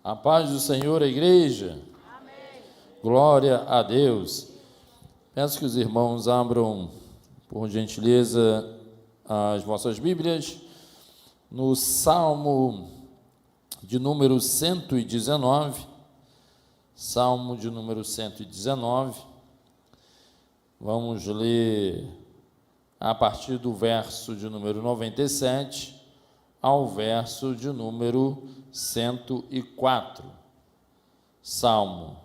A paz do Senhor, a igreja. Amém. Glória a Deus. Peço que os irmãos abram, por gentileza, as vossas Bíblias no Salmo de número 119. Salmo de número 119. Vamos ler a partir do verso de número 97 ao verso de número 104. Salmo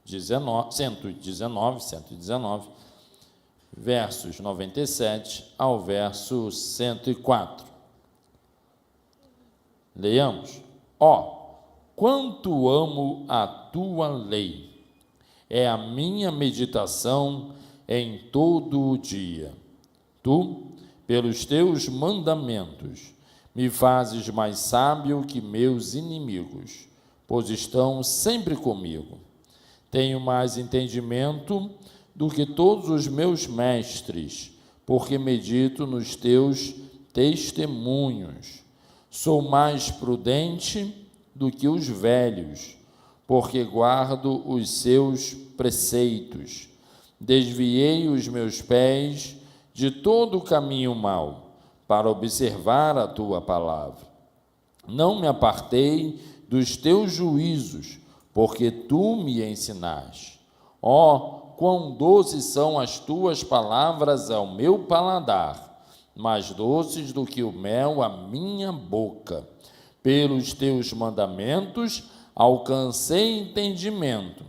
119, versos 97 ao verso 104. Leiamos. Quanto amo a tua lei, é a minha meditação em todo o dia. Tu, pelos teus mandamentos, me fazes mais sábio que meus inimigos, pois estão sempre comigo. Tenho mais entendimento do que todos os meus mestres, porque medito nos teus testemunhos. Sou mais prudente do que os velhos, porque guardo os seus preceitos. Desviei os meus pés de todo o caminho mau, para observar a tua palavra. Não me apartei dos teus juízos, porque tu me ensinaste. Quão doces são as tuas palavras ao meu paladar, mais doces do que o mel à minha boca. Pelos teus mandamentos alcancei entendimento,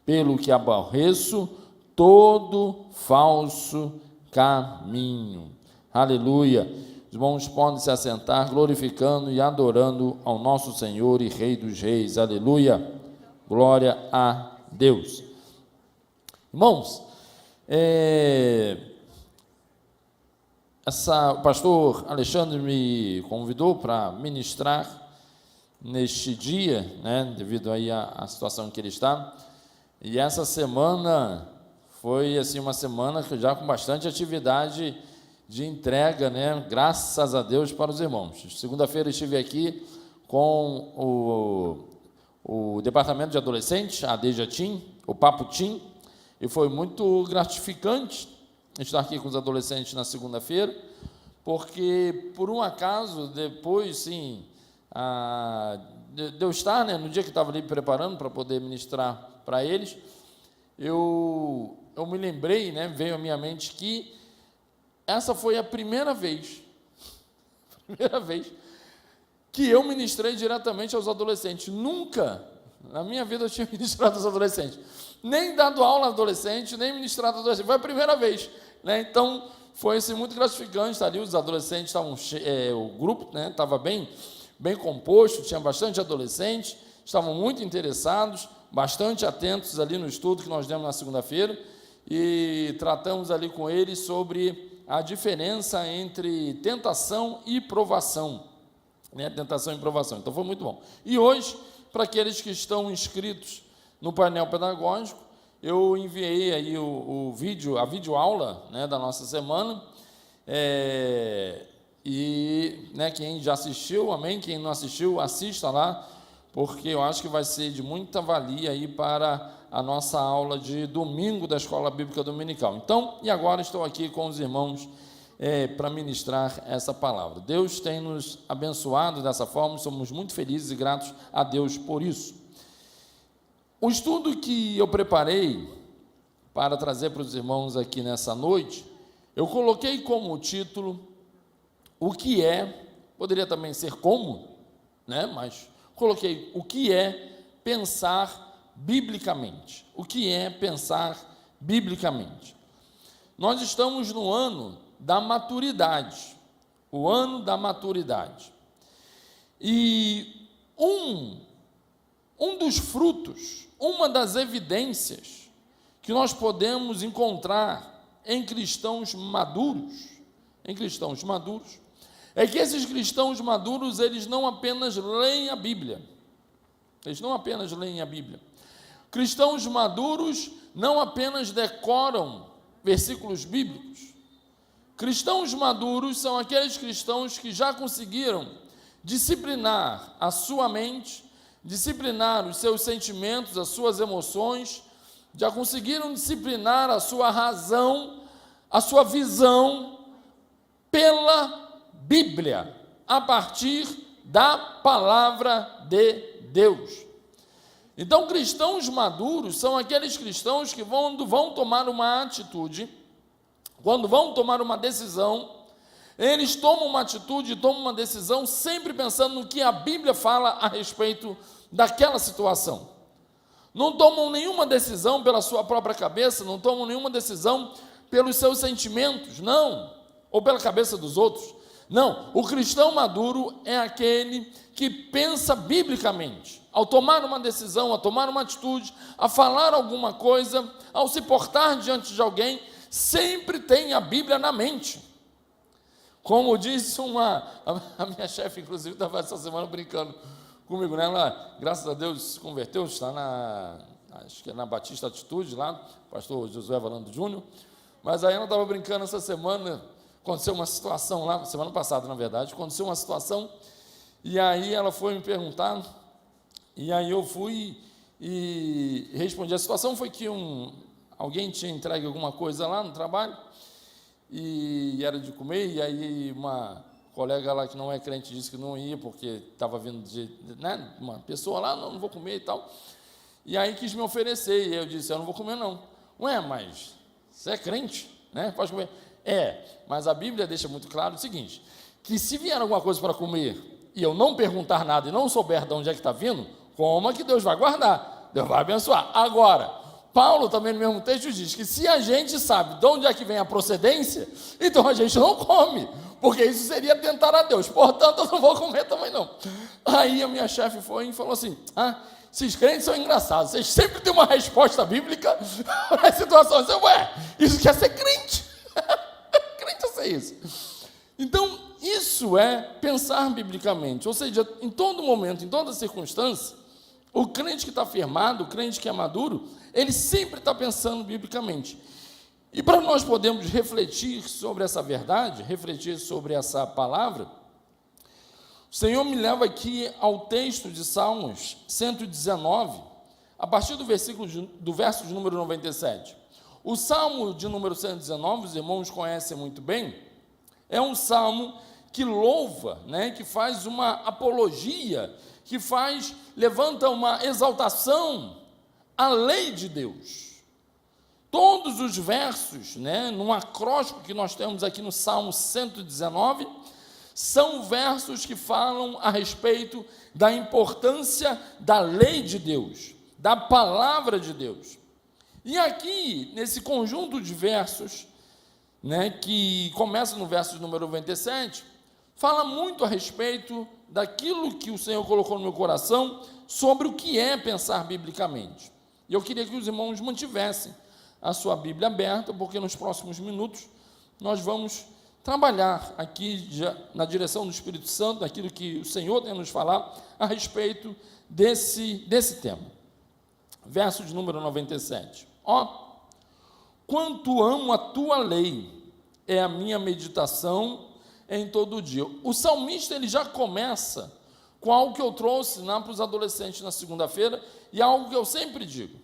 pelo que aborreço todo falso caminho. Aleluia. Os irmãos podem se assentar, glorificando e adorando ao nosso Senhor e Rei dos Reis. Aleluia. Glória a Deus. Irmãos, o pastor Alexandre me convidou para ministrar neste dia, devido aí à situação que ele está, e essa semana foi assim uma semana que já com bastante atividade de entrega, graças a Deus, para os irmãos. Segunda-feira estive aqui com o departamento de adolescentes, a Deja Team, o Papo Team, e foi muito gratificante estar aqui com os adolescentes na segunda-feira, porque, por um acaso, depois, sim, de eu estar, no dia que estava ali preparando para poder ministrar para eles, eu me lembrei, veio à minha mente que essa foi a primeira vez que eu ministrei diretamente aos adolescentes. Nunca na minha vida eu tinha ministrado aos adolescentes, nem dado aula aos adolescentes, nem ministrado aos adolescentes, foi a primeira vez, Então, foi assim, muito gratificante estar ali. Os adolescentes estavam, o grupo estava bem composto, tinha bastante adolescentes, estavam muito interessados, bastante atentos ali no estudo que nós demos na segunda-feira, e tratamos ali com eles sobre a diferença entre tentação e provação, tentação e provação. Então foi muito bom. E hoje, para aqueles que estão inscritos no painel pedagógico, eu enviei aí o vídeo, a videoaula, da nossa semana, e quem já assistiu, amém, quem não assistiu, assista lá, porque eu acho que vai ser de muita valia aí para a nossa aula de domingo da Escola Bíblica Dominical. Então, e agora estou aqui com os irmãos para ministrar essa palavra. Deus tem nos abençoado dessa forma, somos muito felizes e gratos a Deus por isso. O estudo que eu preparei para trazer para os irmãos aqui nessa noite, eu coloquei como título o que poderia também ser como, mas coloquei o que é pensar biblicamente. O que é pensar biblicamente? Nós estamos no ano da maturidade, o ano da maturidade. E um dos frutos, uma das evidências que nós podemos encontrar em cristãos maduros, é que esses cristãos maduros, eles não apenas leem a Bíblia, Cristãos maduros não apenas decoram versículos bíblicos. Cristãos maduros são aqueles cristãos que já conseguiram disciplinar a sua mente, disciplinar os seus sentimentos, as suas emoções, já conseguiram disciplinar a sua razão, a sua visão pela Bíblia, a partir da palavra de Deus. Então, cristãos maduros são aqueles cristãos que vão tomar uma atitude, quando vão tomar uma decisão, eles tomam uma atitude, tomam uma decisão, sempre pensando no que a Bíblia fala a respeito daquela situação. Não tomam nenhuma decisão pela sua própria cabeça, não tomam nenhuma decisão pelos seus sentimentos, não, ou pela cabeça dos outros. Não, o cristão maduro é aquele que pensa biblicamente. Ao tomar uma decisão, a tomar uma atitude, a falar alguma coisa, ao se portar diante de alguém, sempre tem a Bíblia na mente. Como disse a minha chefe, inclusive, estava essa semana brincando comigo, né? Ela, graças a Deus, se converteu, está acho que é na Batista Atitude, lá, pastor Josué Valando Júnior, mas aí ela estava brincando essa semana, aconteceu uma situação lá, semana passada, na verdade, aconteceu uma situação, e aí ela foi me perguntar, e aí eu fui e respondi. A situação foi que alguém tinha entregue alguma coisa lá no trabalho, e era de comer, e aí uma colega lá que não é crente disse que não ia, porque estava vindo uma pessoa lá, não vou comer e tal, e aí quis me oferecer, e eu disse, eu não vou comer não. Ué, mas você é crente, né? Pode comer. Mas a Bíblia deixa muito claro o seguinte, que se vier alguma coisa para comer, e eu não perguntar nada, e não souber de onde é que está vindo, coma que Deus vai guardar, Deus vai abençoar. Agora, Paulo também no mesmo texto diz que se a gente sabe de onde é que vem a procedência, então a gente não come, porque isso seria tentar a Deus, portanto eu não vou comer também não. Aí a minha chefe foi e falou assim, esses crentes são engraçados, vocês sempre têm uma resposta bíblica para as situações. Isso quer ser crente, crente é ser isso. Então, isso é pensar biblicamente, ou seja, em todo momento, em toda circunstância, o crente que está firmado, o crente que é maduro, ele sempre está pensando biblicamente. E para nós podermos refletir sobre essa verdade, refletir sobre essa palavra, o Senhor me leva aqui ao texto de Salmos 119, a partir do verso de número 97. O Salmo de número 119, os irmãos conhecem muito bem, é um salmo que louva, né, que faz uma apologia, que levanta uma exaltação à lei de Deus. Todos os versos, né, num acróstico que nós temos aqui no Salmo 119, são versos que falam a respeito da importância da lei de Deus, da palavra de Deus. E aqui, nesse conjunto de versos, né, que começa no verso número 97, fala muito a respeito daquilo que o Senhor colocou no meu coração sobre o que é pensar biblicamente. E eu queria que os irmãos mantivessem a sua Bíblia aberta, porque nos próximos minutos nós vamos trabalhar aqui na direção do Espírito Santo, daquilo que o Senhor tem a nos falar a respeito desse tema. Verso de número 97. Quanto amo a tua lei, é a minha meditação em todo o dia. O salmista ele já começa com algo que eu trouxe para os adolescentes na segunda-feira, e algo que eu sempre digo.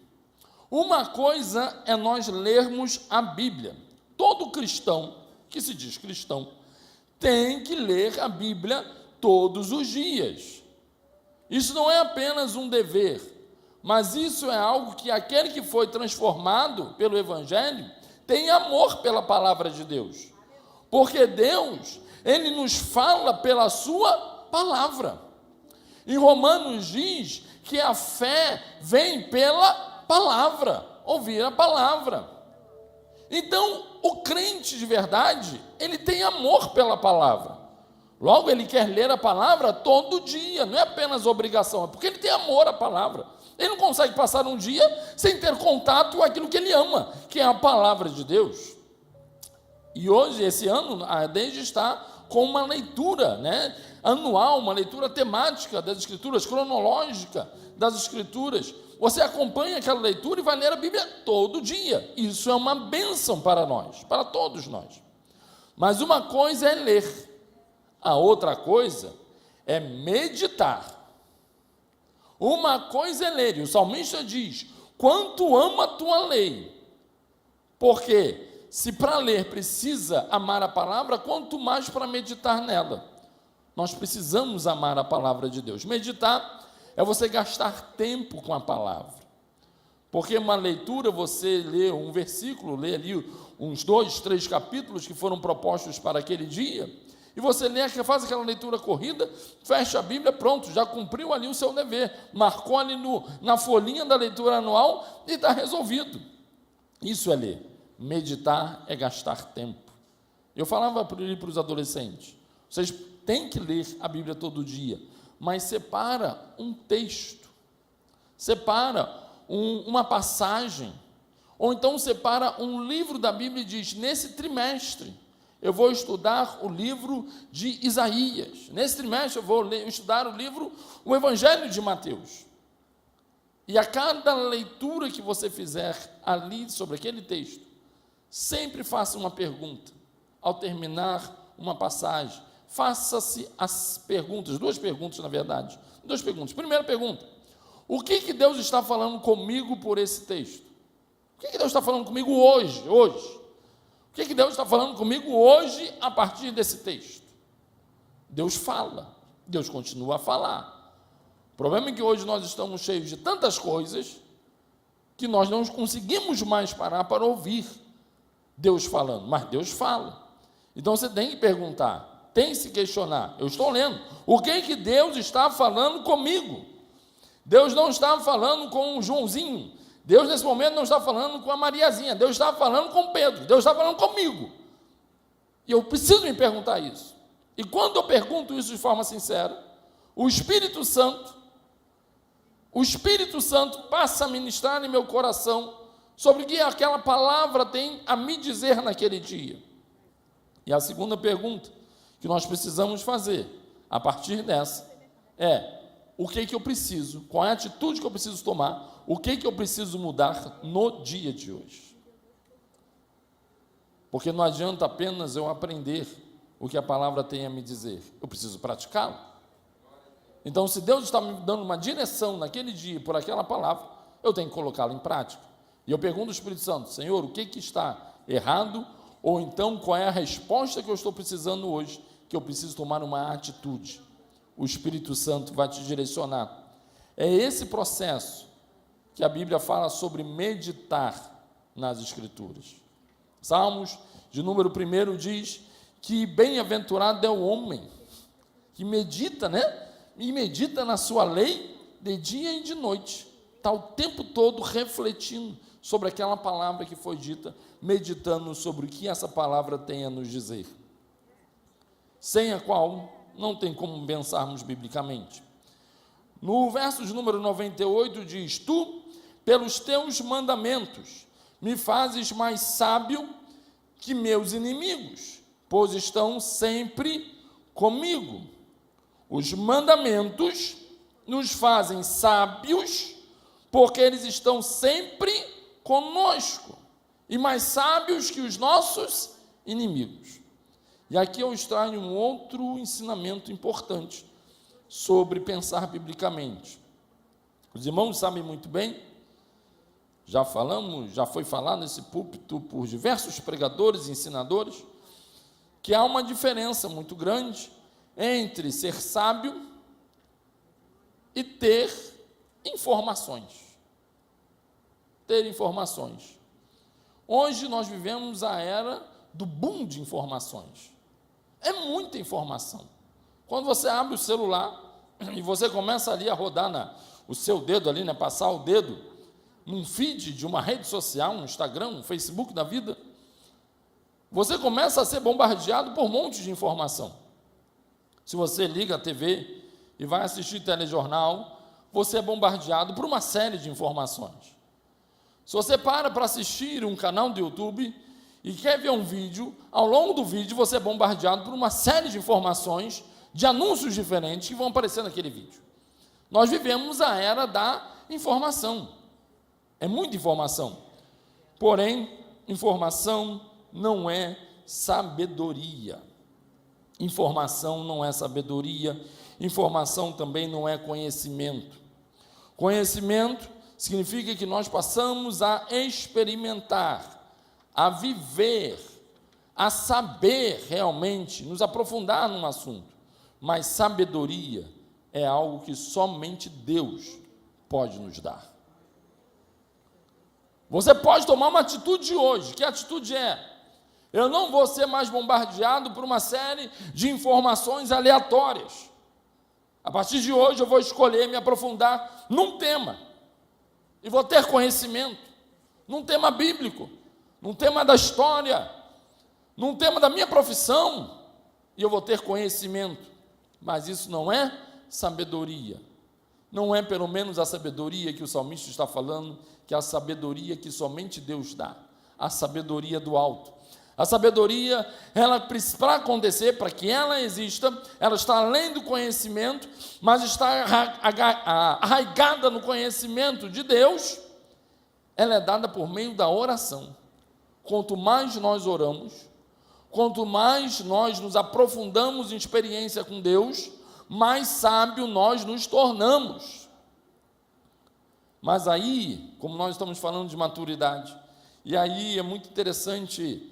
Uma coisa é nós lermos a Bíblia. Todo cristão, que se diz cristão, tem que ler a Bíblia todos os dias. Isso não é apenas um dever, mas isso é algo que aquele que foi transformado pelo Evangelho tem amor pela palavra de Deus. Porque Deus, Ele nos fala pela sua palavra. Em Romanos diz que a fé vem pela palavra, ouvir a palavra. Então, o crente de verdade, ele tem amor pela palavra. Logo, ele quer ler a palavra todo dia, não é apenas obrigação, é porque ele tem amor à palavra. Ele não consegue passar um dia sem ter contato com aquilo que ele ama, que é a palavra de Deus. E hoje, esse ano, a ADEJ está com uma leitura, né, anual, uma leitura temática das Escrituras, cronológica das Escrituras. Você acompanha aquela leitura e vai ler a Bíblia todo dia. Isso é uma bênção para nós, para todos nós. Mas uma coisa é ler, a outra coisa é meditar. Uma coisa é ler, e o salmista diz: quanto ama a tua lei. Porque se para ler precisa amar a palavra, quanto mais para meditar nela. Nós precisamos amar a palavra de Deus. Meditar é você gastar tempo com a palavra. Porque uma leitura, você lê um versículo, lê ali uns 2, 3 capítulos que foram propostos para aquele dia, e você lê, faz aquela leitura corrida, fecha a Bíblia, pronto, já cumpriu ali o seu dever, marcou ali na folhinha da leitura anual e está resolvido. Isso é ler. Meditar é gastar tempo. Eu falava para os adolescentes, vocês têm que ler a Bíblia todo dia, mas separa um texto, separa uma passagem, ou então separa um livro da Bíblia e diz: nesse trimestre eu vou estudar o livro de Isaías, nesse trimestre eu vou estudar o Evangelho de Mateus. E a cada leitura que você fizer ali sobre aquele texto, sempre faça uma pergunta. Ao terminar uma passagem, faça-se as perguntas, 2 perguntas na verdade, 2 perguntas. Primeira pergunta: o que Deus está falando comigo por esse texto? O que Deus está falando comigo hoje? O que Deus está falando comigo hoje a partir desse texto? Deus fala, Deus continua a falar. O problema é que hoje nós estamos cheios de tantas coisas que nós não conseguimos mais parar para ouvir Deus falando, mas Deus fala. Então você tem que perguntar, tem que se questionar. Eu estou lendo, o que Deus está falando comigo? Deus não está falando com o Joãozinho, Deus nesse momento não está falando com a Mariazinha, Deus está falando com Pedro, Deus está falando comigo. E eu preciso me perguntar isso. E quando eu pergunto isso de forma sincera, o Espírito Santo passa a ministrar em meu coração sobre o que aquela palavra tem a me dizer naquele dia. E a segunda pergunta que nós precisamos fazer, a partir dessa, é: o que eu preciso, qual é a atitude que eu preciso tomar, o que eu preciso mudar no dia de hoje? Porque não adianta apenas eu aprender o que a palavra tem a me dizer, eu preciso praticá-lo. Então, se Deus está me dando uma direção naquele dia por aquela palavra, eu tenho que colocá-la em prática. E eu pergunto ao Espírito Santo: Senhor, o que está errado? Ou então, qual é a resposta que eu estou precisando hoje, que eu preciso tomar uma atitude? O Espírito Santo vai te direcionar. É esse processo que a Bíblia fala sobre meditar nas Escrituras. Salmos, de número 1, diz que bem-aventurado é o homem que medita, e medita na sua lei de dia e de noite. Está o tempo todo refletindo sobre aquela palavra que foi dita, meditando sobre o que essa palavra tem a nos dizer. Sem a qual não tem como pensarmos biblicamente. No verso de número 98 diz: tu, pelos teus mandamentos, me fazes mais sábio que meus inimigos, pois estão sempre comigo. Os mandamentos nos fazem sábios, porque eles estão sempre conosco, e mais sábios que os nossos inimigos. E aqui eu extraio um outro ensinamento importante sobre pensar biblicamente. Os irmãos sabem muito bem, já foi falado nesse púlpito por diversos pregadores e ensinadores, que há uma diferença muito grande entre ser sábio e ter informações. Ter informações. Hoje nós vivemos a era do boom de informações. É muita informação. Quando você abre o celular e você começa ali a rodar o seu dedo ali, passar o dedo num feed de uma rede social, um Instagram, um Facebook da vida, você começa a ser bombardeado por um monte de informação. Se você liga a TV e vai assistir telejornal, você é bombardeado por uma série de informações. Se você para assistir um canal do YouTube e quer ver um vídeo, ao longo do vídeo você é bombardeado por uma série de informações, de anúncios diferentes que vão aparecer naquele vídeo. Nós vivemos a era da informação. É muita informação. Porém, informação não é sabedoria. Informação não é sabedoria. Informação também não é conhecimento. Conhecimento significa que nós passamos a experimentar, a viver, a saber realmente, nos aprofundar num assunto. Mas sabedoria é algo que somente Deus pode nos dar. Você pode tomar uma atitude hoje. Que atitude é? Eu não vou ser mais bombardeado por uma série de informações aleatórias. A partir de hoje eu vou escolher me aprofundar num tema. E vou ter conhecimento. Num tema bíblico. Num tema da história. Num tema da minha profissão. E eu vou ter conhecimento. Mas isso não é sabedoria. Não é pelo menos a sabedoria que o salmista está falando, que é a sabedoria que somente Deus dá. A sabedoria do alto. A sabedoria, ela, para acontecer, para que ela exista, ela está além do conhecimento, mas está arraigada no conhecimento de Deus. Ela é dada por meio da oração. Quanto mais nós oramos, quanto mais nós nos aprofundamos em experiência com Deus, mais sábio nós nos tornamos. Mas aí, como nós estamos falando de maturidade, e aí é muito interessante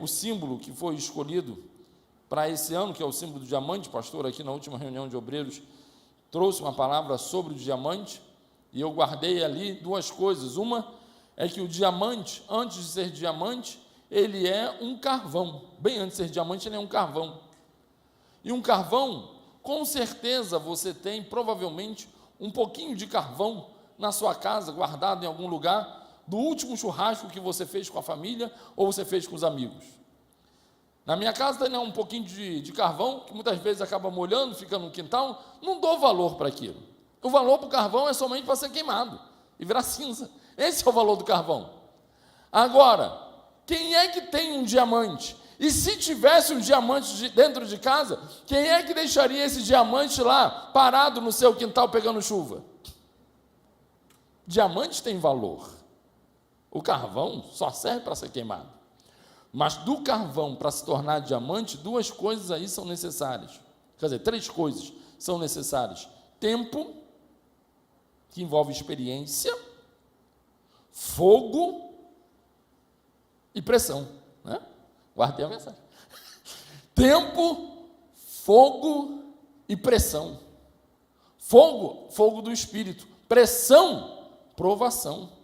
o símbolo que foi escolhido para esse ano, que é o símbolo do diamante. O pastor aqui na última reunião de obreiros trouxe uma palavra sobre o diamante, e eu guardei ali duas coisas. Uma é que o diamante, antes de ser diamante, ele é um carvão. Bem antes de ser diamante, ele é um carvão. E um carvão, com certeza você tem provavelmente um pouquinho de carvão na sua casa, guardado em algum lugar, do último churrasco que você fez com a família ou você fez com os amigos. Na minha casa tem um pouquinho de carvão, que muitas vezes acaba molhando, fica no quintal. Não dou valor para aquilo. O valor para o carvão é somente para ser queimado e virar cinza. Esse é o valor do carvão. Agora, quem é que tem um diamante? E se tivesse um diamante dentro de casa, quem é que deixaria esse diamante lá, parado no seu quintal, pegando chuva? Diamante tem valor. O carvão só serve para ser queimado. Mas do carvão para se tornar diamante, duas coisas aí são necessárias. Quer dizer, três coisas são necessárias. Tempo, que envolve experiência, fogo e pressão. Né? Guardei a mensagem. Tempo, fogo e pressão. Fogo, fogo do Espírito. Pressão, provação.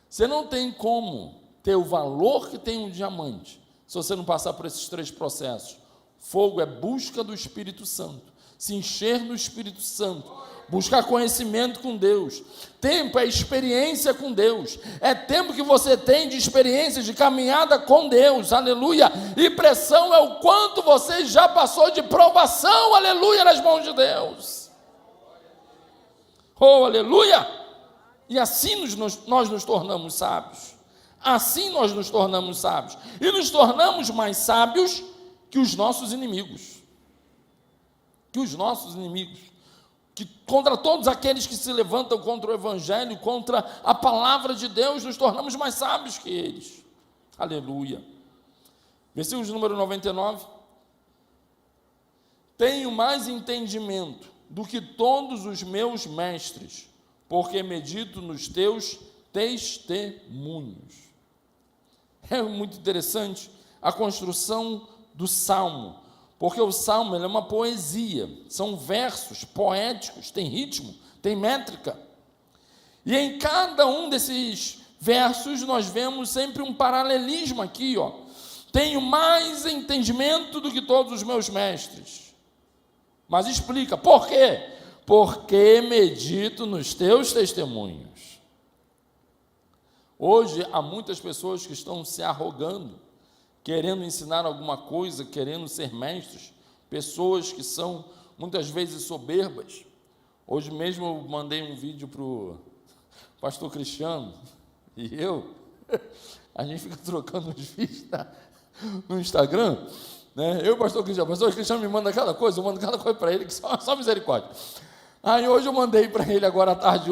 Você não tem como ter o valor que tem um diamante se você não passar por esses três processos. Fogo é busca do Espírito Santo, se encher do Espírito Santo, buscar conhecimento com Deus. Tempo é experiência com Deus, é tempo que você tem de experiência, de caminhada com Deus, aleluia. E pressão é o quanto você já passou de provação, aleluia, nas mãos de Deus. Oh, aleluia! E assim nós nos tornamos sábios. Assim nós nos tornamos sábios. E nos tornamos mais sábios que os nossos inimigos. Que os nossos inimigos. Que contra todos aqueles que se levantam contra o Evangelho, contra a palavra de Deus, nos tornamos mais sábios que eles. Aleluia. Versículo de número 99. Tenho mais entendimento do que todos os meus mestres, porque medito nos teus testemunhos. É muito interessante a construção do salmo, porque o salmo é uma poesia, são versos poéticos, tem ritmo, tem métrica, e em cada um desses versos nós vemos sempre um paralelismo aqui, ó. Tenho mais entendimento do que todos os meus mestres. Mas explica, por quê? Porque medito nos teus testemunhos. Hoje há muitas pessoas que estão se arrogando, querendo ensinar alguma coisa, querendo ser mestres, pessoas que são muitas vezes soberbas. Hoje mesmo eu mandei um vídeo para o pastor Cristiano e a gente fica trocando os vídeos no Instagram, né? Eu e o pastor Cristiano me manda cada coisa, eu mando cada coisa para ele, que só misericórdia. Aí hoje eu mandei para ele agora à tarde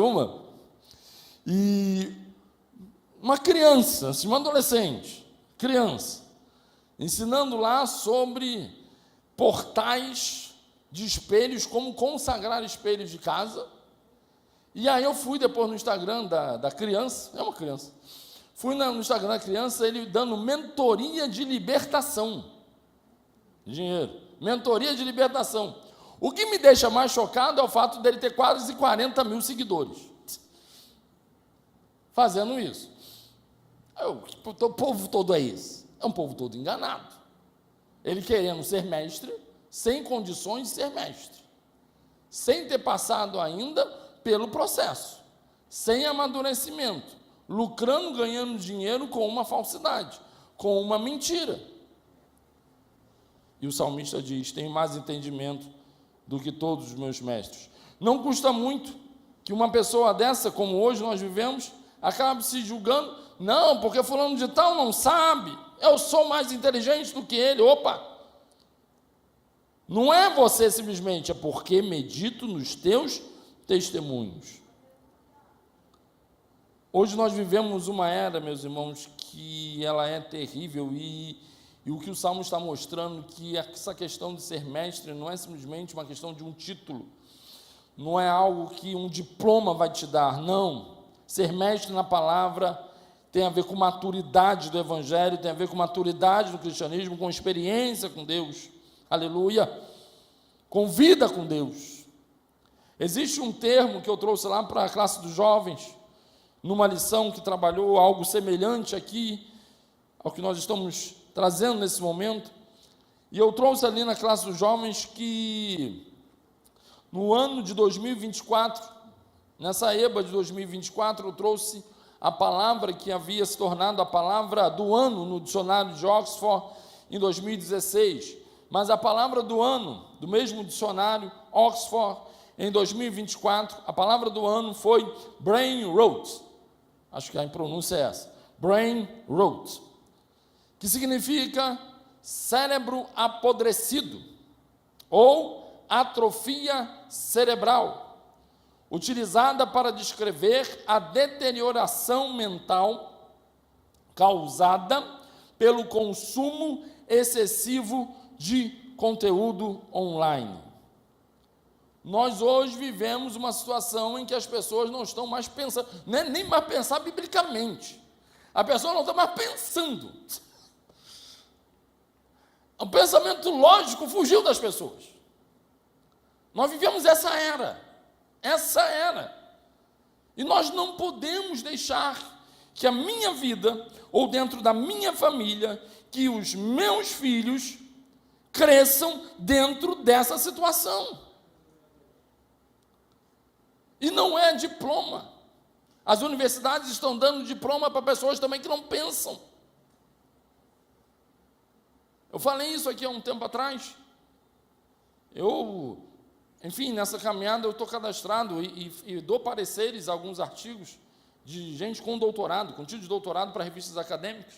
e uma criança, uma adolescente, criança, ensinando lá sobre portais de espelhos, como consagrar espelhos de casa, E aí eu fui depois no Instagram da criança, é uma criança, fui no Instagram da criança, ele dando mentoria de libertação, dinheiro, mentoria de libertação. O que me deixa mais chocado é o fato dele ter quase 40 mil seguidores, fazendo isso. O povo todo é esse, é um povo todo enganado, ele querendo ser mestre, sem condições de ser mestre, sem ter passado ainda pelo processo, sem amadurecimento, lucrando, ganhando dinheiro com uma falsidade, com uma mentira. E o salmista diz: tenho mais entendimento do que todos os meus mestres. Não custa muito que uma pessoa dessa, como hoje nós vivemos, acabe se julgando: não, porque fulano de tal não sabe, eu sou mais inteligente do que ele. Opa! Não é você simplesmente, é porque medito nos teus testemunhos. Hoje nós vivemos uma era, meus irmãos, que ela é terrível, e o que o Salmo está mostrando, que essa questão de ser mestre não é simplesmente uma questão de um título, não é algo que um diploma vai te dar, não. Ser mestre na palavra tem a ver com maturidade do Evangelho, tem a ver com maturidade do cristianismo, com experiência com Deus, aleluia, com vida com Deus. Existe um termo que eu trouxe lá para a classe dos jovens, numa lição que trabalhou algo semelhante aqui, ao que nós estamos trazendo nesse momento, e eu trouxe ali na classe dos jovens que no ano de 2024, nessa EBA de 2024, eu trouxe a palavra que havia se tornado a palavra do ano no dicionário de Oxford em 2016, mas a palavra do ano, do mesmo dicionário Oxford, em 2024, a palavra do ano foi brain rot, acho que a pronúncia é essa, brain rot, que significa cérebro apodrecido, ou atrofia cerebral, utilizada para descrever a deterioração mental causada pelo consumo excessivo de conteúdo online. Nós hoje vivemos uma situação em que as pessoas não estão mais pensando, nem mais pensar biblicamente, a pessoa não está mais pensando, o pensamento lógico fugiu das pessoas. Nós vivemos essa era, e nós não podemos deixar que a minha vida, ou dentro da minha família, que os meus filhos cresçam dentro dessa situação. E não é diploma. As universidades estão dando diploma para pessoas também que não pensam. Eu falei isso aqui há um tempo atrás. Enfim, nessa caminhada eu estou cadastrado e dou pareceres a alguns artigos de gente com doutorado, com título de doutorado para revistas acadêmicas.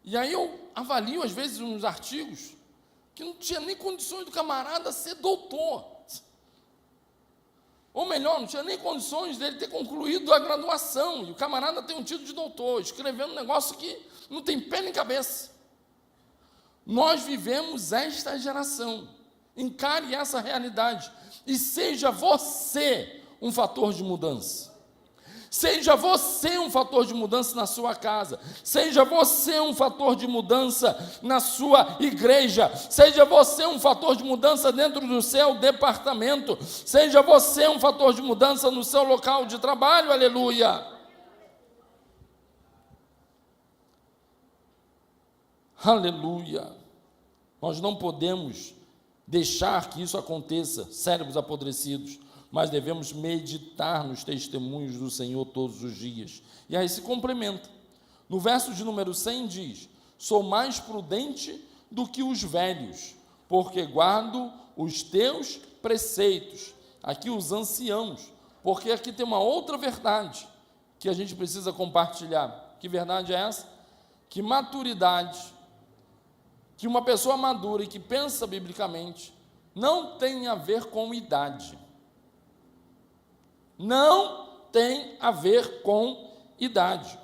E aí eu avalio, às vezes, uns artigos que não tinha nem condições do camarada ser doutor. Ou melhor, não tinha nem condições dele ter concluído a graduação, e o camarada tem um título de doutor, escrevendo um negócio que não tem pé nem cabeça. Nós vivemos esta geração, encare essa realidade, e seja você um fator de mudança. Seja você um fator de mudança na sua casa, seja você um fator de mudança na sua igreja, seja você um fator de mudança dentro do seu departamento, seja você um fator de mudança no seu local de trabalho, aleluia. Aleluia. Nós não podemos deixar que isso aconteça, cérebros apodrecidos, mas devemos meditar nos testemunhos do Senhor todos os dias. E aí se complementa. No verso de número 100 diz: sou mais prudente do que os velhos, porque guardo os teus preceitos. Aqui os anciãos, porque aqui tem uma outra verdade que a gente precisa compartilhar. Que verdade é essa? Que maturidade, que uma pessoa madura e que pensa biblicamente, não tem a ver com idade. Não tem a ver com idade.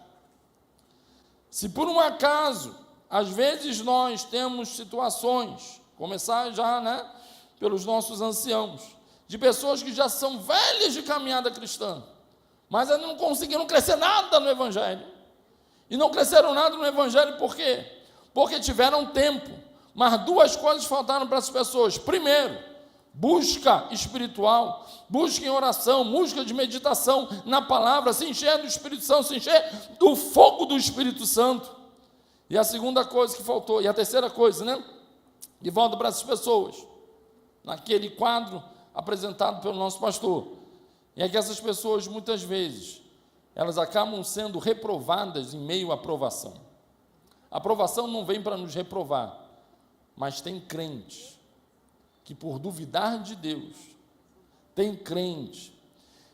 Se por um acaso, às vezes nós temos situações, começar já, pelos nossos anciãos, de pessoas que já são velhas de caminhada cristã, mas ainda não conseguiram crescer nada no Evangelho. E não cresceram nada no Evangelho por quê? Porque tiveram tempo, mas duas coisas faltaram para essas pessoas. Primeiro, busca espiritual, busca em oração, busca de meditação na palavra, se encher do Espírito Santo, se encher do fogo do Espírito Santo. E a segunda coisa que faltou, e a terceira coisa, né? De volta para essas pessoas, naquele quadro apresentado pelo nosso pastor, é que essas pessoas, muitas vezes, elas acabam sendo reprovadas em meio à aprovação. A aprovação não vem para nos reprovar, mas tem crente que, por duvidar de Deus, tem crente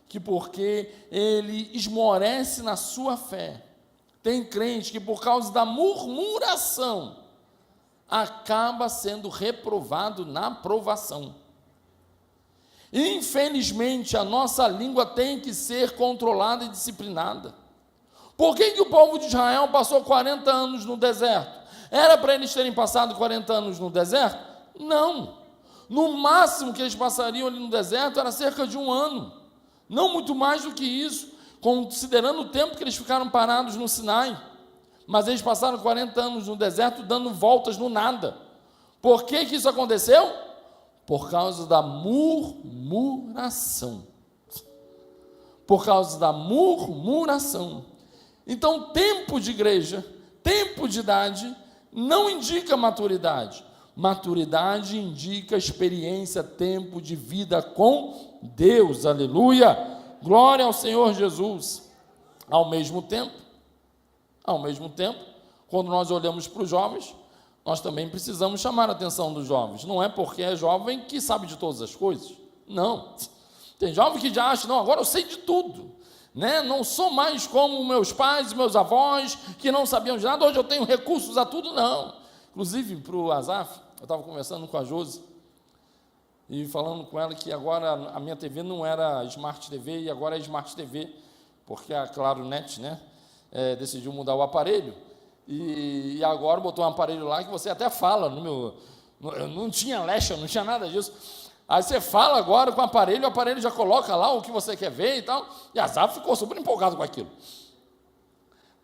que, porque ele esmorece na sua fé, tem crente que, por causa da murmuração, acaba sendo reprovado na aprovação. Infelizmente, a nossa língua tem que ser controlada e disciplinada. Por que o povo de Israel passou 40 anos no deserto? Era para eles terem passado 40 anos no deserto? Não. No máximo que eles passariam ali no deserto era cerca de 1 ano. Não muito mais do que isso, considerando o tempo que eles ficaram parados no Sinai. Mas eles passaram 40 anos no deserto dando voltas no nada. Por que isso aconteceu? Por causa da murmuração. Por causa da murmuração. Então, tempo de igreja, tempo de idade, não indica maturidade. Maturidade indica experiência, tempo de vida com Deus. Aleluia! Glória ao Senhor Jesus. Ao mesmo tempo, quando nós olhamos para os jovens, nós também precisamos chamar a atenção dos jovens. Não é porque é jovem que sabe de todas as coisas. Não. Tem jovem que já acha, não, agora eu sei de tudo. Né? Não sou mais como meus pais e meus avós, que não sabiam de nada, hoje eu tenho recursos a tudo, não. Inclusive, para o Azaf, eu estava conversando com a Josi, e falando com ela que agora a minha TV não era Smart TV, e agora é Smart TV, porque a Claro Net, né, decidiu mudar o aparelho, e agora botou um aparelho lá que você até fala, não tinha lecha, não tinha nada disso. Aí você fala agora com o aparelho já coloca lá o que você quer ver e tal, e a Zap ficou super empolgado com aquilo.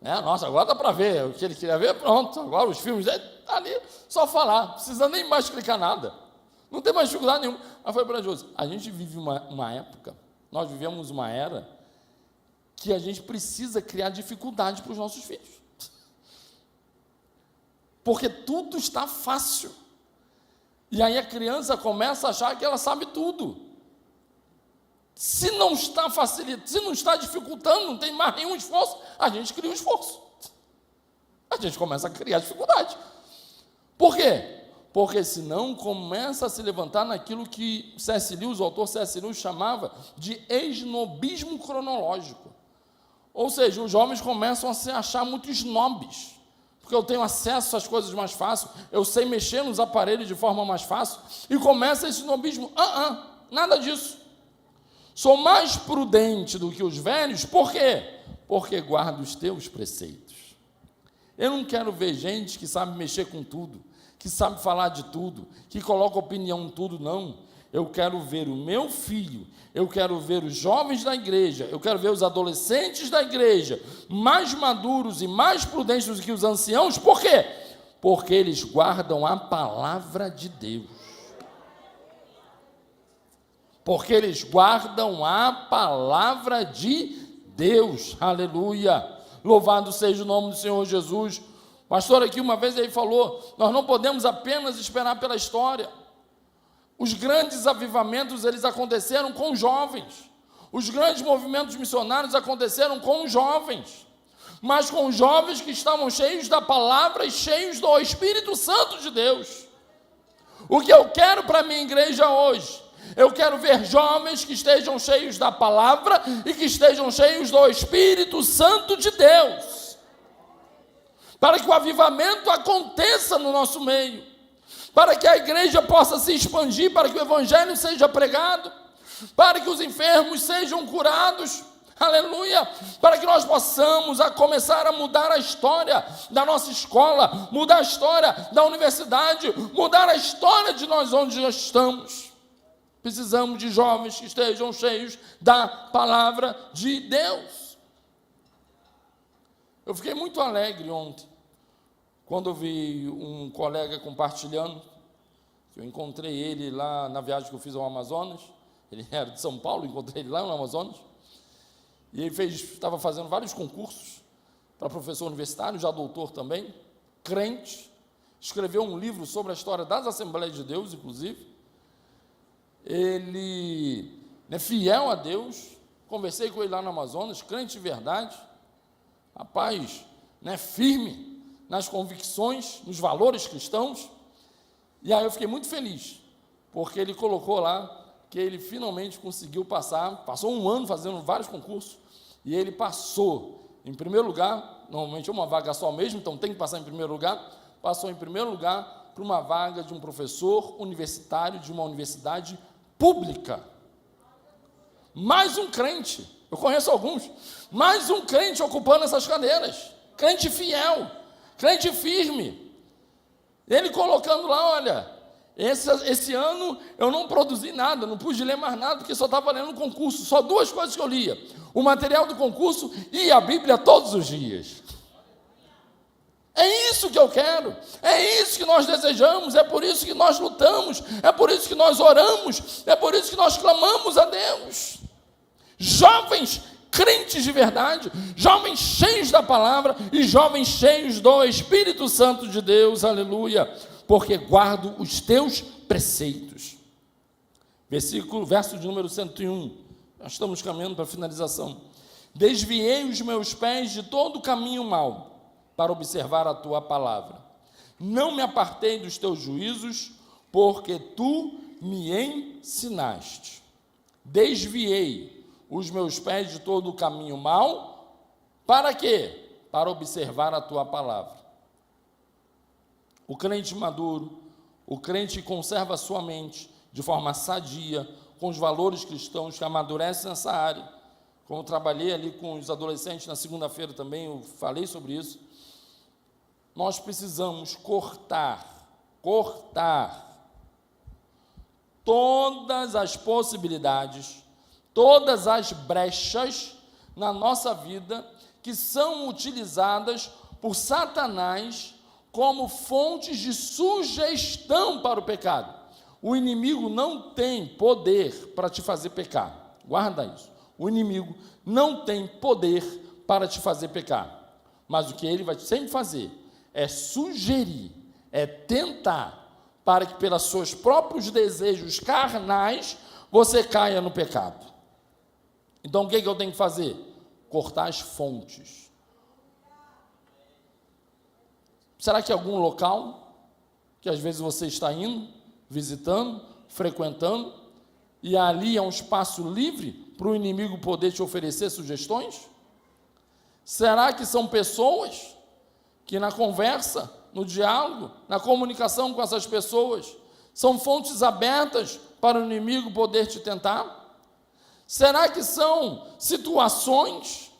Nossa, agora dá para ver o que ele queria ver, pronto, agora os filmes dele, tá ali, só falar, não precisa nem mais clicar nada, não tem mais dificuldade nenhuma. Aí foi para Josi, a gente vive uma época, nós vivemos uma era, que a gente precisa criar dificuldade para os nossos filhos. Porque tudo está fácil. E aí a criança começa a achar que ela sabe tudo. Se não está facilitando, se não está dificultando, não tem mais nenhum esforço, a gente cria um esforço. A gente começa a criar dificuldade. Por quê? Porque senão começa a se levantar naquilo que C.S. Lewis, o autor C.S. Lewis, chamava de esnobismo cronológico. Ou seja, os jovens começam a se achar muito snobs. Porque eu tenho acesso às coisas mais fácil, eu sei mexer nos aparelhos de forma mais fácil, e começa esse snobismo, nada disso. Sou mais prudente do que os velhos, por quê? Porque guardo os teus preceitos. Eu não quero ver gente que sabe mexer com tudo, que sabe falar de tudo, que coloca opinião em tudo, não. Eu quero ver o meu filho, eu quero ver os jovens da igreja, eu quero ver os adolescentes da igreja, mais maduros e mais prudentes do que os anciãos, por quê? Porque eles guardam a palavra de Deus. Porque eles guardam a palavra de Deus, aleluia, louvado seja o nome do Senhor Jesus. O pastor aqui uma vez ele falou, nós não podemos apenas esperar pela história. Os grandes avivamentos, eles aconteceram com jovens. Os grandes movimentos missionários aconteceram com jovens. Mas com jovens que estavam cheios da palavra e cheios do Espírito Santo de Deus. O que eu quero para a minha igreja hoje, eu quero ver jovens que estejam cheios da palavra e que estejam cheios do Espírito Santo de Deus. Para que o avivamento aconteça no nosso meio. Para que a igreja possa se expandir, para que o evangelho seja pregado, para que os enfermos sejam curados, aleluia, para que nós possamos começar a mudar a história da nossa escola, mudar a história da universidade, mudar a história de nós onde já estamos. Precisamos de jovens que estejam cheios da palavra de Deus. Eu fiquei muito alegre ontem, quando eu vi um colega compartilhando. Eu encontrei ele lá na viagem que eu fiz ao Amazonas. Ele era de São Paulo, encontrei ele lá no Amazonas. E ele estava fazendo vários concursos para professor universitário, já doutor também, crente. Escreveu um livro sobre a história das Assembleias de Deus, inclusive. Ele é fiel a Deus. Conversei com ele lá no Amazonas, crente de verdade. Rapaz, firme nas convicções, nos valores cristãos. E aí eu fiquei muito feliz, porque ele colocou lá que ele finalmente conseguiu passou um ano fazendo vários concursos, e ele passou em primeiro lugar. Normalmente é uma vaga só mesmo, então tem que passar em primeiro lugar. Passou em primeiro lugar para uma vaga de um professor universitário de uma universidade pública. Mais um crente, eu conheço alguns, mais um crente ocupando essas cadeiras, crente fiel, crente firme. Ele colocando lá, olha, esse ano eu não produzi nada, não pude ler mais nada, porque só estava lendo o concurso, só 2 coisas que eu lia: o material do concurso e a Bíblia todos os dias. É isso que eu quero, é isso que nós desejamos, é por isso que nós lutamos, é por isso que nós oramos, é por isso que nós clamamos a Deus. Jovens crentes de verdade, jovens cheios da palavra e jovens cheios do Espírito Santo de Deus, aleluia, porque guardo os teus preceitos. Verso de número 101, nós estamos caminhando para a finalização. Desviei os meus pés de todo o caminho mau, para observar a tua palavra. Não me apartei dos teus juízos, porque tu me ensinaste. Desviei os meus pés de todo o caminho mau, para quê? Para observar a tua palavra. O crente maduro, o crente que conserva a sua mente de forma sadia, com os valores cristãos, que amadurece nessa área. Como eu trabalhei ali com os adolescentes na segunda-feira também, eu falei sobre isso. Nós precisamos cortar todas as possibilidades, todas as brechas na nossa vida que são utilizadas por Satanás como fontes de sugestão para o pecado. O inimigo não tem poder para te fazer pecar. Guarda isso. O inimigo não tem poder para te fazer pecar. Mas o que ele vai sempre fazer é sugerir, é tentar, para que pelos seus próprios desejos carnais você caia no pecado. Então o que eu tenho que fazer? Cortar as fontes. Será que algum local que às vezes você está indo, visitando, frequentando, e ali é um espaço livre para o inimigo poder te oferecer sugestões? Será que são pessoas que na conversa, no diálogo, na comunicação com essas pessoas, são fontes abertas para o inimigo poder te tentar? Será que são situações,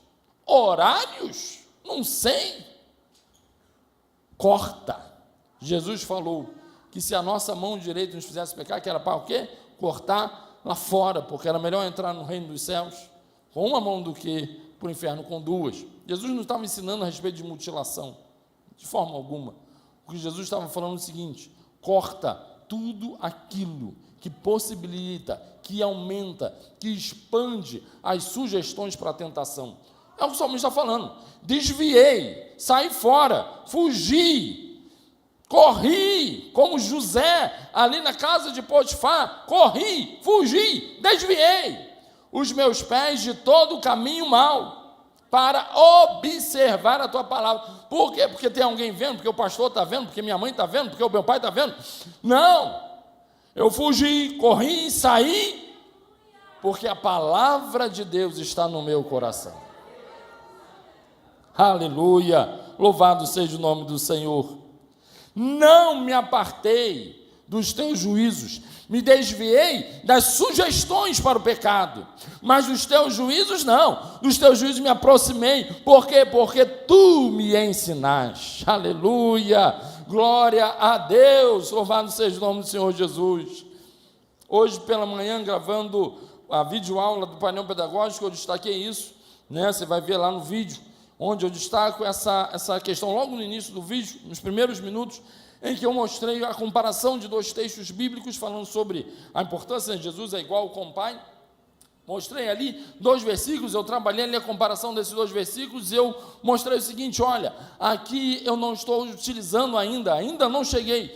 horários? Não sei. Corta. Jesus falou que se a nossa mão direita nos fizesse pecar, que era para o quê? Cortar lá fora, porque era melhor entrar no reino dos céus com uma mão do que para o inferno com 2. Jesus não estava ensinando a respeito de mutilação, de forma alguma. O que Jesus estava falando é o seguinte: corta tudo aquilo que possibilita, que aumenta, que expande as sugestões para a tentação. É o que o salmista está falando. Desviei, saí fora, fugi, corri, como José ali na casa de Potifar, corri, fugi, desviei os meus pés de todo o caminho mau, para observar a tua palavra. Por quê? Porque tem alguém vendo, porque o pastor está vendo, porque minha mãe está vendo, porque o meu pai está vendo? Não, eu fugi, corri, saí, porque a palavra de Deus está no meu coração. Aleluia, louvado seja o nome do Senhor. Não me apartei dos teus juízos, me desviei das sugestões para o pecado, mas dos teus juízos não, dos teus juízos me aproximei. Por quê? Porque tu me ensinaste. Aleluia, glória a Deus, louvado seja o nome do Senhor Jesus. Hoje pela manhã, gravando a videoaula do painel pedagógico, eu destaquei isso, né? Você vai ver lá no vídeo, onde eu destaco essa questão logo no início do vídeo, nos primeiros minutos, em que eu mostrei a comparação de dois textos bíblicos falando sobre a importância de Jesus é igual com o Pai. Mostrei ali 2 versículos, eu trabalhei ali a comparação desses 2 versículos, e eu mostrei o seguinte: olha, aqui eu não estou utilizando ainda não cheguei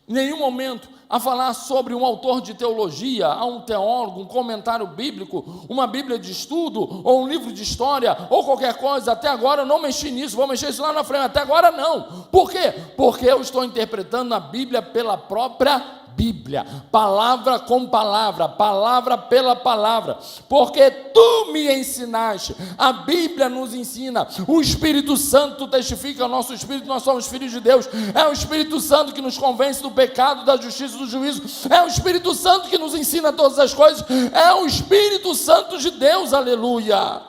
em nenhum momento a falar sobre um autor de teologia, a um teólogo, um comentário bíblico, uma Bíblia de estudo, ou um livro de história, ou qualquer coisa. Até agora eu não mexi nisso, vou mexer isso lá na frente, até agora não. Por quê? Porque eu estou interpretando a Bíblia pela própria Bíblia, palavra com palavra, palavra pela palavra, porque tu me ensinaste, a Bíblia nos ensina, o Espírito Santo testifica ao nosso espírito, nós somos filhos de Deus, é o Espírito Santo que nos convence do pecado, da justiça e do juízo, é o Espírito Santo que nos ensina todas as coisas, é o Espírito Santo de Deus, aleluia.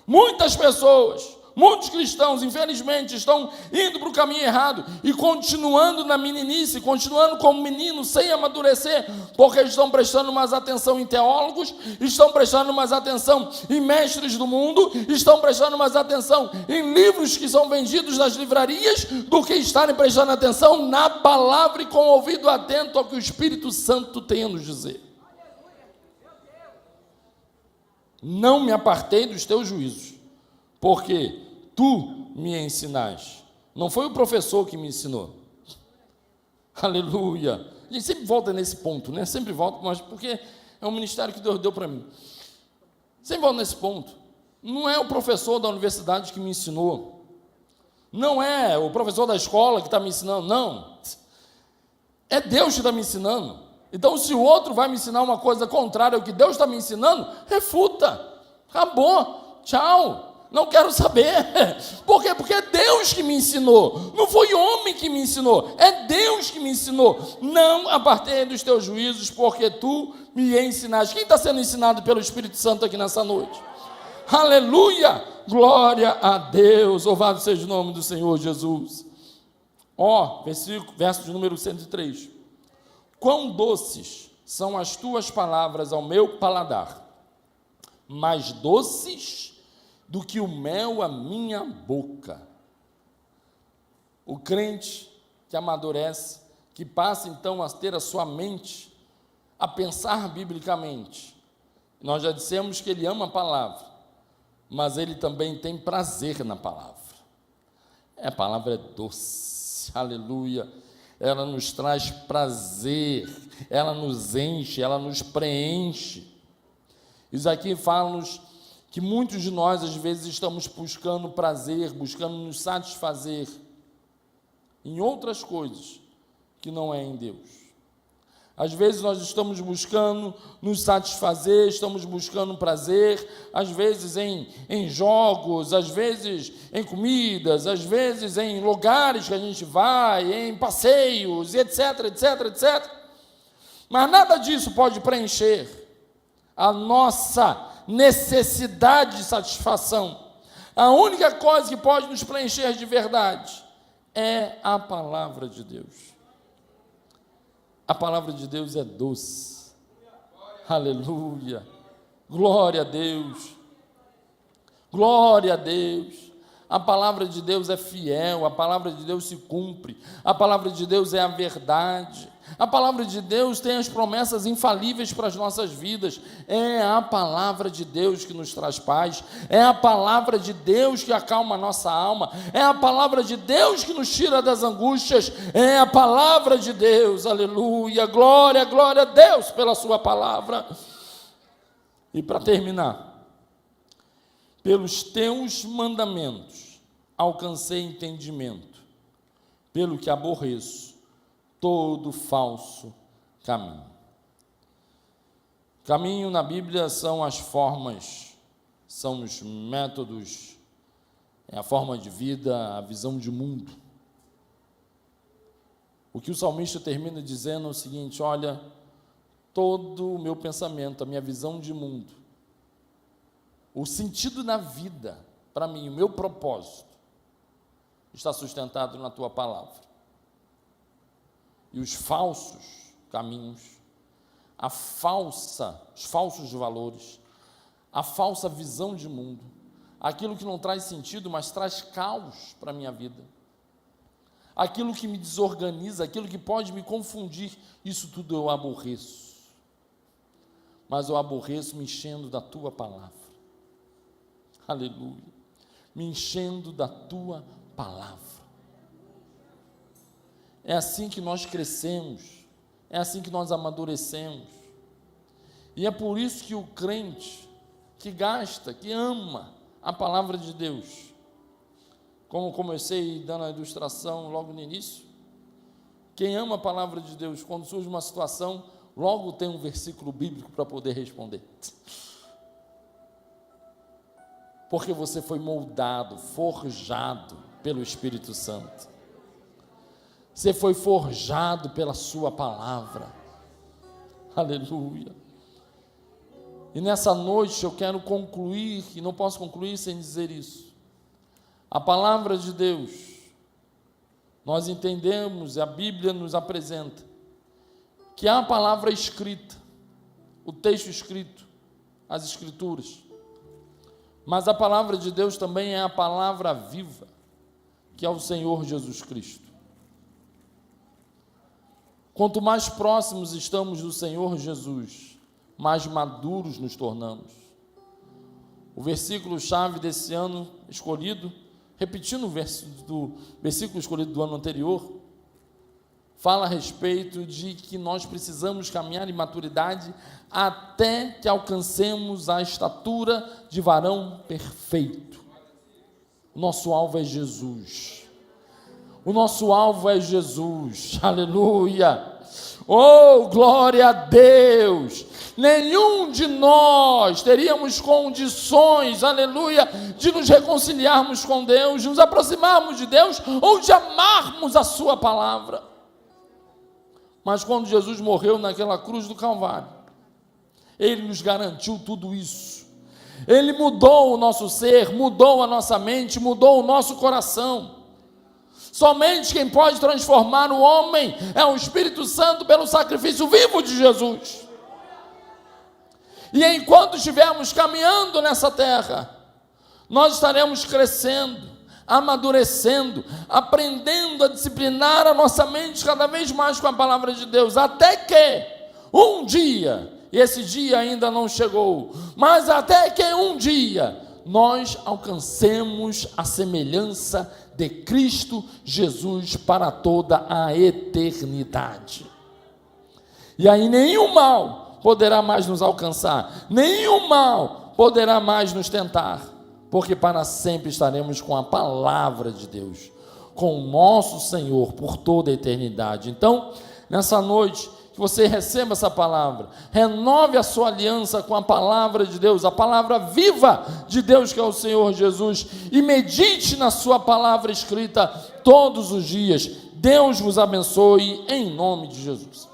Muitas pessoas, muitos cristãos, infelizmente, estão indo para o caminho errado e continuando na meninice, continuando como menino, sem amadurecer, porque estão prestando mais atenção em teólogos, estão prestando mais atenção em mestres do mundo, estão prestando mais atenção em livros que são vendidos nas livrarias, do que estarem prestando atenção na palavra e com o ouvido atento ao que o Espírito Santo tem a nos dizer. Não me apartei dos teus juízos, porque tu me ensinaste. Não foi o professor que me ensinou. Aleluia. A gente sempre volta nesse ponto, né? Sempre volta, mas porque é um ministério que Deus deu para mim. Sempre volta nesse ponto. Não é o professor da universidade que me ensinou. Não é o professor da escola que está me ensinando, não. É Deus que está me ensinando. Então, se o outro vai me ensinar uma coisa contrária ao que Deus está me ensinando, refuta. Acabou. Tchau. Não quero saber. Por quê? Porque é Deus que me ensinou. Não foi homem que me ensinou. É Deus que me ensinou. Não apartei dos teus juízos, porque tu me ensinaste. Quem está sendo ensinado pelo Espírito Santo aqui nessa noite? Aleluia! Glória a Deus. Louvado seja o nome do Senhor Jesus. Verso de número 103. Quão doces são as tuas palavras ao meu paladar, mais doces do que o mel à minha boca. O crente que amadurece, que passa então a ter a sua mente, a pensar biblicamente. Nós já dissemos que ele ama a palavra, mas ele também tem prazer na palavra. A palavra é doce, aleluia. Ela nos traz prazer, ela nos enche, ela nos preenche. Isso aqui fala-nos que muitos de nós, às vezes, estamos buscando prazer, buscando nos satisfazer em outras coisas que não é em Deus. Às vezes nós estamos buscando nos satisfazer, estamos buscando prazer, às vezes em jogos, às vezes em comidas, às vezes em lugares que a gente vai, em passeios, etc, etc, etc. Mas nada disso pode preencher a nossa necessidade de satisfação. A única coisa que pode nos preencher de verdade é a palavra de Deus. A palavra de Deus é doce. Aleluia. Glória a Deus. Glória a Deus. A palavra de Deus é fiel, a palavra de Deus se cumpre, a palavra de Deus é a verdade, a palavra de Deus tem as promessas infalíveis para as nossas vidas. É a palavra de Deus que nos traz paz, é a palavra de Deus que acalma a nossa alma, é a palavra de Deus que nos tira das angústias, é a palavra de Deus, aleluia, glória, glória a Deus pela sua palavra. E para terminar, pelos teus mandamentos alcancei entendimento, pelo que aborreço todo falso caminho. Caminho na Bíblia são as formas, são os métodos, é a forma de vida, a visão de mundo. O que o salmista termina dizendo é o seguinte: olha, todo o meu pensamento, a minha visão de mundo, o sentido na vida, para mim, o meu propósito, está sustentado na tua palavra. E os falsos caminhos, os falsos valores, a falsa visão de mundo, aquilo que não traz sentido, mas traz caos para a minha vida, aquilo que me desorganiza, aquilo que pode me confundir, isso tudo eu aborreço. Mas eu aborreço me enchendo da tua palavra. Aleluia. Me enchendo da tua palavra. É assim que nós crescemos, é assim que nós amadurecemos. E é por isso que o crente que gasta, que ama a palavra de Deus, como comecei dando a ilustração logo no início, quem ama a palavra de Deus, quando surge uma situação, logo tem um versículo bíblico para poder responder. Porque você foi moldado, forjado pelo Espírito Santo. Você foi forjado pela sua palavra. Aleluia. E nessa noite eu quero concluir, e não posso concluir sem dizer isso. A palavra de Deus, nós entendemos, a Bíblia nos apresenta, que há a palavra escrita, o texto escrito, as escrituras, mas a palavra de Deus também é a palavra viva, que é o Senhor Jesus Cristo. Quanto mais próximos estamos do Senhor Jesus, mais maduros nos tornamos. O versículo-chave desse ano escolhido, repetindo o versículo escolhido do ano anterior, fala a respeito de que nós precisamos caminhar em maturidade até que alcancemos a estatura de varão perfeito. O nosso alvo é Jesus. O nosso alvo é Jesus. Aleluia. Oh, glória a Deus. Nenhum de nós teríamos condições, aleluia, de nos reconciliarmos com Deus, de nos aproximarmos de Deus ou de amarmos a sua palavra. Mas quando Jesus morreu naquela cruz do Calvário, Ele nos garantiu tudo isso. Ele mudou o nosso ser, mudou a nossa mente, mudou o nosso coração. Somente quem pode transformar o homem é o Espírito Santo pelo sacrifício vivo de Jesus. E enquanto estivermos caminhando nessa terra, nós estaremos crescendo, amadurecendo, aprendendo a disciplinar a nossa mente cada vez mais com a palavra de Deus, até que um dia, e esse dia ainda não chegou, mas até que um dia nós alcancemos a semelhança de Cristo Jesus para toda a eternidade. E aí nenhum mal poderá mais nos alcançar, nenhum mal poderá mais nos tentar, porque para sempre estaremos com a palavra de Deus, com o nosso Senhor por toda a eternidade. Então, nessa noite, que você receba essa palavra, renove a sua aliança com a palavra de Deus, a palavra viva de Deus que é o Senhor Jesus, e medite na sua palavra escrita todos os dias. Deus vos abençoe em nome de Jesus.